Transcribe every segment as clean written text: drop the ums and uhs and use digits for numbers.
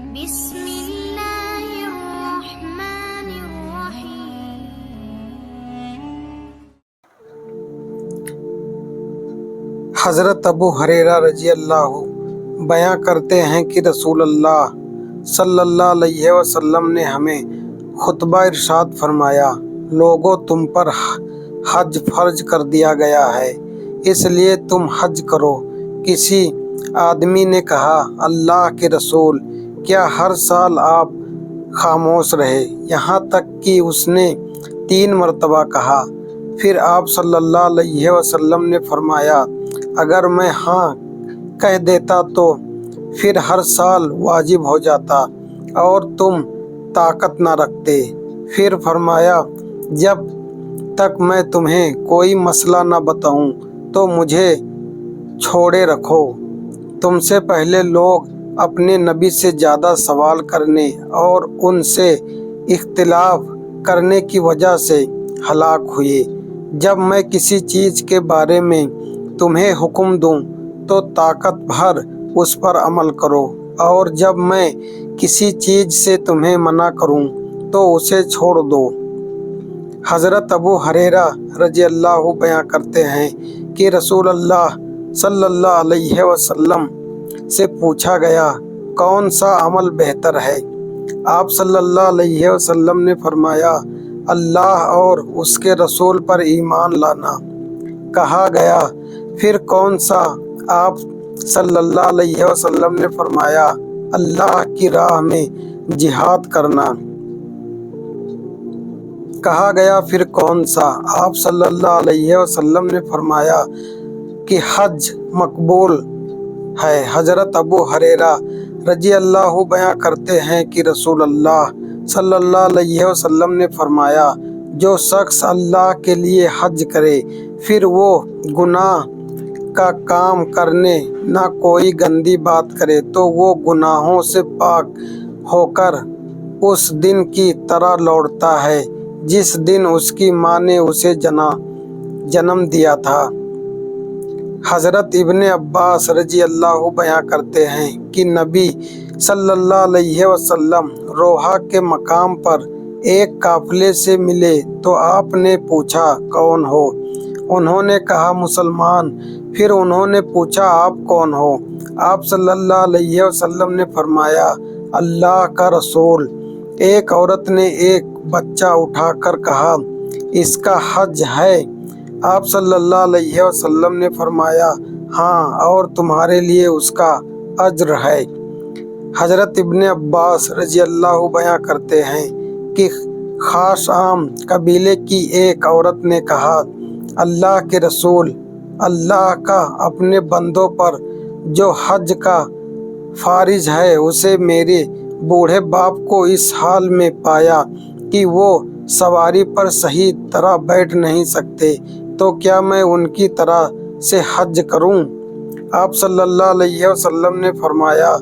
بسم اللہ الرحمن الرحیم۔ حضرت ابو ہریرہ رضی اللہ بیاں کرتے ہیں کہ رسول اللہ صلی اللہ علیہ وسلم نے ہمیں خطبہ ارشاد فرمایا، لوگو تم پر حج فرض کر دیا گیا ہے، اس لیے تم حج کرو۔ کسی آدمی نے کہا، اللہ کے رسول، کیا ہر سال آپ خاموش رہے؟ یہاں تک کہ اس نے 3 مرتبہ کہا۔ پھر آپ صلی اللہ علیہ وسلم نے فرمایا، اگر میں ہاں کہہ دیتا تو پھر ہر سال واجب ہو جاتا اور تم طاقت نہ رکھتے۔ پھر فرمایا، جب تک میں تمہیں کوئی مسئلہ نہ بتاؤں تو مجھے چھوڑے رکھو۔ تم سے پہلے لوگ اپنے نبی سے زیادہ سوال کرنے اور ان سے اختلاف کرنے کی وجہ سے ہلاک ہوئے۔ جب میں کسی چیز کے بارے میں تمہیں حکم دوں تو طاقت بھر اس پر عمل کرو، اور جب میں کسی چیز سے تمہیں منع کروں تو اسے چھوڑ دو۔ حضرت ابو ہریرہ رضی اللہ بیاں کرتے ہیں کہ رسول اللہ صلی اللہ علیہ وسلم سے پوچھا گیا، کون سا عمل بہتر ہے؟ آپ صلی اللہ علیہ وسلم نے فرمایا، اللہ اور اس کے رسول پر ایمان لانا۔ کہا گیا، پھر کون سا؟ آپ صلی اللہ علیہ وسلم نے فرمایا، اللہ کی راہ میں جہاد کرنا۔ کہا گیا، پھر کون سا؟ آپ صلی اللہ علیہ وسلم نے فرمایا کہ حج مقبول ہے۔ حضرت ابو ہریرہ رضی اللہ بیاں کرتے ہیں کہ رسول اللہ صلی اللہ علیہ وسلم نے فرمایا، جو شخص اللہ کے لیے حج کرے پھر وہ گناہ کا کام کرنے نہ کوئی گندی بات کرے تو وہ گناہوں سے پاک ہو کر اس دن کی طرح لوٹتا ہے جس دن اس کی ماں نے اسے جنم دیا تھا۔ حضرت ابن عباس رضی اللہ بیاں کرتے ہیں کہ نبی صلی اللہ علیہ وسلم روحا کے مقام پر ایک قافلے سے ملے تو آپ نے پوچھا، کون ہو؟ انہوں نے کہا، مسلمان۔ پھر انہوں نے پوچھا، آپ کون ہو؟ آپ صلی اللہ علیہ وسلم نے فرمایا، اللہ کا رسول۔ ایک عورت نے ایک بچہ اٹھا کر کہا، اس کا حج ہے؟ آپ صلی اللہ علیہ وسلم نے فرمایا، ہاں، اور تمہارے لیے اس کا اجر ہے۔ حضرت ابن عباس رضی اللہ بیاں کرتے ہیں کہ خاشعام قبیلے کی ایک عورت نے کہا، اللہ کے رسول، اللہ کا اپنے بندوں پر جو حج کا فارض ہے اسے میرے بوڑھے باپ کو اس حال میں پایا کہ وہ سواری پر صحیح طرح بیٹھ نہیں سکتے، تو کیا میں ان کی طرح سے حج کروں؟ آپ صلی اللہ علیہ وسلم نے فرمایا،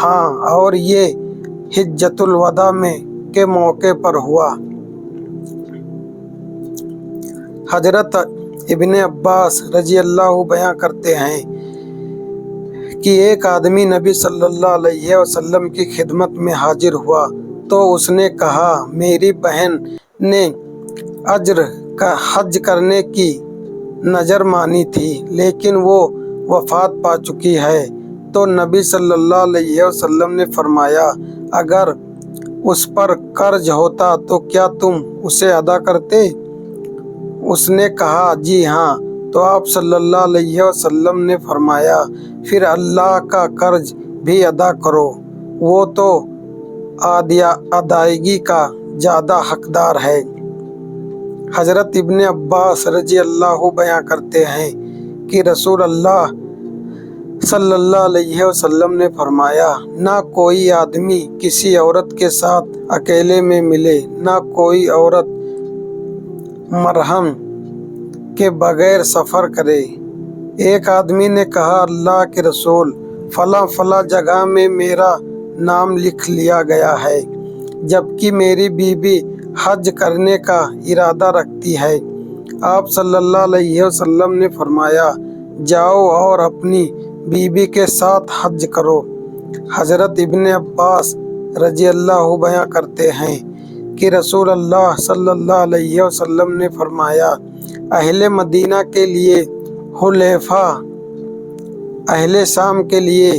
ہاں، اور یہ حجۃ الوداع کے موقع پر ہوا۔ حضرت ابن عباس رضی اللہ بیاں کرتے ہیں کہ ایک آدمی نبی صلی اللہ علیہ وسلم کی خدمت میں حاضر ہوا تو اس نے کہا، میری بہن نے اجر کا حج کرنے کی نظر مانی تھی لیکن وہ وفات پا چکی ہے۔ تو نبی صلی اللہ علیہ وسلم نے فرمایا، اگر اس پر قرض ہوتا تو کیا تم اسے ادا کرتے؟ اس نے کہا، جی ہاں۔ تو آپ صلی اللہ علیہ وسلم نے فرمایا، پھر اللہ کا قرض بھی ادا کرو، وہ تو ادائیگی کا زیادہ حقدار ہے۔ حضرت ابن عباس رضی اللہ بیاں کرتے ہیں کہ رسول اللہ صلی اللہ علیہ وسلم نے فرمایا، نہ کوئی آدمی کسی عورت کے ساتھ اکیلے میں ملے، نہ کوئی عورت محرم کے بغیر سفر کرے۔ ایک آدمی نے کہا، اللہ کے رسول، فلاں فلاں جگہ میں میرا نام لکھ لیا گیا ہے جبکہ میری بیوی حج کرنے کا ارادہ رکھتی ہے۔ آپ صلی اللہ علیہ وسلم نے فرمایا، جاؤ اور اپنی بیوی کے ساتھ حج کرو۔ حضرت ابن عباس رضی اللہ بیان کرتے ہیں کہ رسول اللہ صلی اللہ علیہ وسلم نے فرمایا، اہل مدینہ کے لیے حلیفہ، اہل شام کے لیے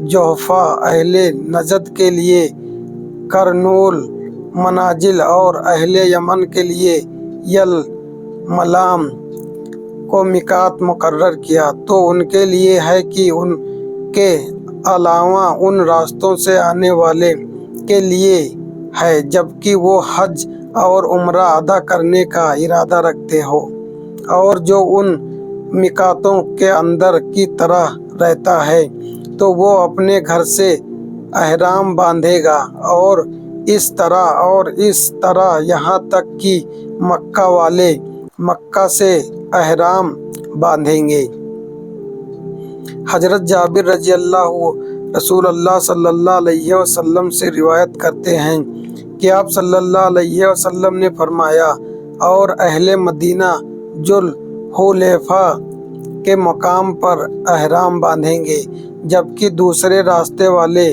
جوحفہ، اہل نجد کے لیے کرنول منازل اور اہل یمن کے لیے یلملام کو میقات مقرر کیا، تو ان کے لیے ہے کہ ان کے علاوہ ان راستوں سے آنے والے کے لیے ہے جبکہ وہ حج اور عمرہ ادا کرنے کا ارادہ رکھتے ہو، اور جو ان میقاتوں کے اندر کی طرح رہتا ہے تو وہ اپنے گھر سے احرام باندھے گا، اور اس طرح یہاں تک کہ مکہ والے مکہ سے احرام باندھیں گے۔ حضرت جابر رضی اللہ رسول اللہ صلی اللہ علیہ وسلم سے روایت کرتے ہیں کہ آپ صلی اللہ علیہ وسلم نے فرمایا، اور اہل مدینہ ذوالحلیفہ کے مقام پر احرام باندھیں گے، جبکہ دوسرے راستے والے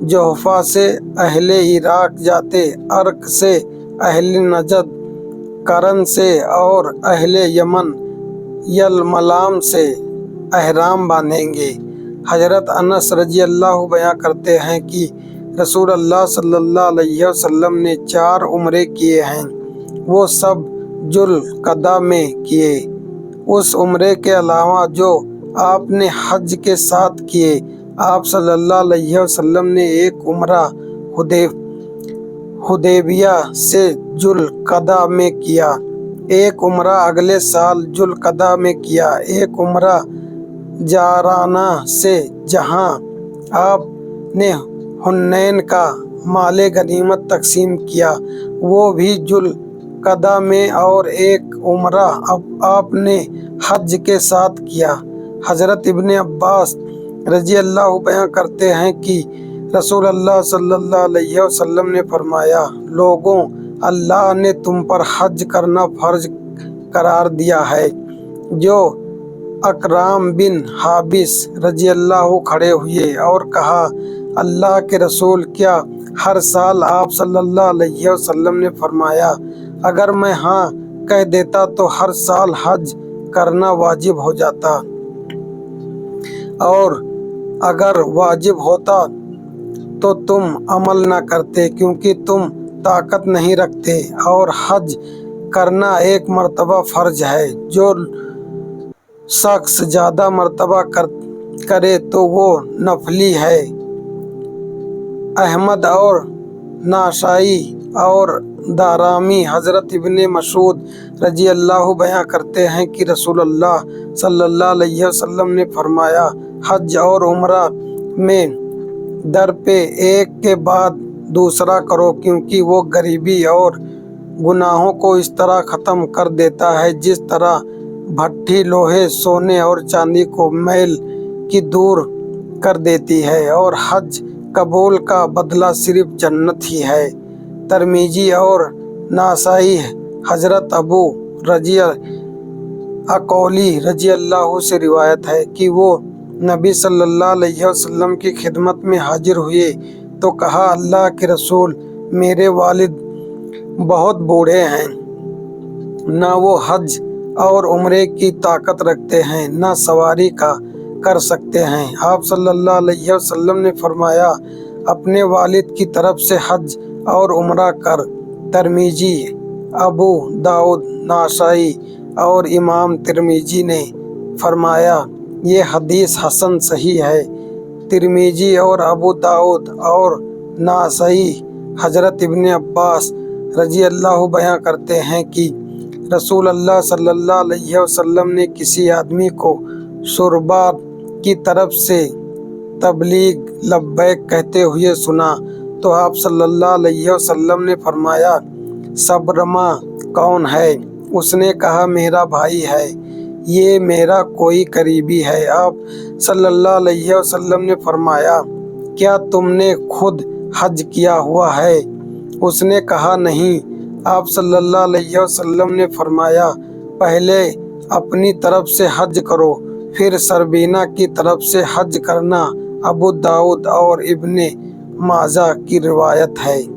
جوحفہ سے اہل عراق جاتے، عرق سے اہل نجد، کرن سے اور اہل یمن یلملام سے احرام باندھیں گے۔ حضرت انس رضی اللہ بیان کرتے ہیں کہ رسول اللہ صلی اللہ علیہ وسلم نے 4 عمرے کیے ہیں، وہ سب ذوالقعدہ میں کیے۔ اس عمرے کے علاوہ جو آپ نے حج کے ساتھ کیے، آپ صلی اللہ علیہ وسلم نے ایک عمرہ حدیبیہ سے ذوالقعدہ میں کیا، ایک عمرہ اگلے سال ذوالقعدہ میں کیا، ایک عمرہ جعرانہ سے جہاں آپ نے حنین کا مال غنیمت تقسیم کیا، وہ بھی ذوالقعدہ میں، اور ایک عمرہ آپ نے حج کے ساتھ کیا۔ حضرت ابن عباس رضی اللہ بیان کرتے ہیں کہ رسول اللہ صلی اللہ علیہ وسلم نے فرمایا، لوگوں، اللہ نے تم پر حج کرنا فرض قرار دیا ہے۔ جو اکرام بن حابس رضی اللہ کھڑے ہوئے اور کہا، اللہ کے رسول، کیا ہر سال؟ آپ صلی اللہ علیہ وسلم نے فرمایا، اگر میں ہاں کہہ دیتا تو ہر سال حج کرنا واجب ہو جاتا، اور اگر واجب ہوتا تو تم عمل نہ کرتے کیونکہ تم طاقت نہیں رکھتے، اور حج کرنا ایک مرتبہ فرض ہے، جو شخص زیادہ مرتبہ کرے تو وہ نفلی ہے۔ احمد اور نسائی اور دارمی۔ حضرت ابن مسعود رضی اللہ بیان کرتے ہیں کہ رسول اللہ صلی اللہ علیہ وسلم نے فرمایا، حج اور عمرہ میں در پہ ایک کے بعد دوسرا کرو، کیونکہ وہ غریبی اور گناہوں کو اس طرح ختم کر دیتا ہے جس طرح بھٹی لوہے، سونے اور چاندی کو میل کی دور کر دیتی ہے، اور حج قبول کا بدلہ صرف جنت ہی ہے۔ ترمذی اور نسائی۔ حضرت ابو رضی عقولی رضی اللہ سے روایت ہے کہ وہ نبی صلی اللہ علیہ وسلم کی خدمت میں حاضر ہوئے تو کہا، اللہ کے رسول، میرے والد بہت بوڑھے ہیں، نہ وہ حج اور عمرے کی طاقت رکھتے ہیں، نہ سواری کر سکتے ہیں۔ آپ صلی اللہ علیہ وسلم نے فرمایا، اپنے والد کی طرف سے حج اور عمرہ کر۔ ترمذی، ابو داؤد، نسائی اور امام ترمذی نے فرمایا، یہ حدیث حسن صحیح ہے۔ ترمذی اور ابو داؤد اور نسائی۔ حضرت ابن عباس رضی اللہ بیان کرتے ہیں کہ رسول اللہ صلی اللہ علیہ وسلم نے کسی آدمی کو شربات کی طرف سے تبلیغ لبیک کہتے ہوئے سنا تو آپ صلی اللہ علیہ وسلم نے فرمایا، صبرما کون ہے؟ اس نے کہا، میرا بھائی ہے، یہ میرا کوئی قریبی ہے۔ آپ صلی اللہ علیہ وسلم نے فرمایا، کیا تم نے خود حج کیا ہوا ہے؟ اس نے کہا، نہیں۔ آپ صلی اللہ علیہ وسلم نے فرمایا، پہلے اپنی طرف سے حج کرو، پھر سربینا کی طرف سے حج کرنا۔ ابو داؤد اور ابن ماجہ کی روایت ہے۔